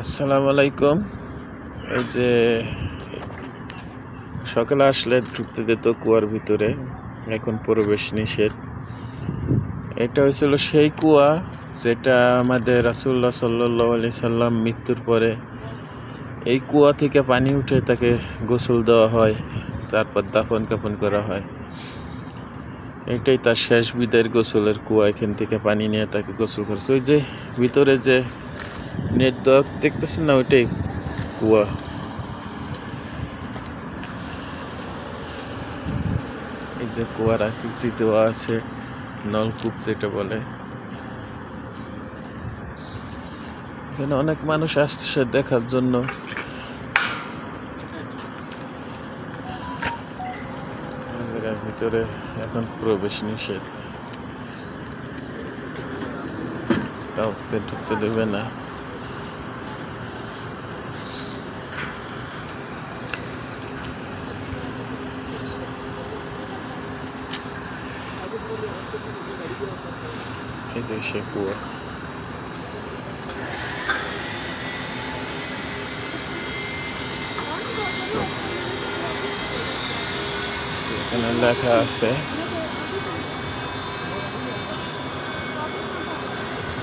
আসসালামু আলাইকুম। এই যে সকালে আসলে ঢুকতে দিত কুয়ার ভিতরে, এখন প্রবেশ নিষেধ। এটা হয়েছিল সেই কুয়া যেটা আমাদের রাসূলুল্লাহ সাল্লাল্লাহু আলাইহি সাল্লাম মৃত্যুর পরে এই কুয়া থেকে পানি উঠে তাকে গোসল দেওয়া হয়, তারপর দাফন কাফন করা হয়। এটাই তার শেষ বিদায়ের গোসলের কুয়া। এখান থেকে পানি নিয়ে তাকে গোসল করেছে। ওই যে ভিতরে যে নেট দেওয়া দেখতেছেন না, ওইটাই কুয়া। এই যে কুয়ার আকৃতি দেওয়া আছে, নলকূপ যেটা বলে। এখানে অনেক মানুষ আসছে দেখার জন্য। জায়গার ভিতরে এখন প্রবেশ নিষেধ, কাউকে ঢুকতে দেবে না। এই যে সে কুয়া। এখানে লেখা আছে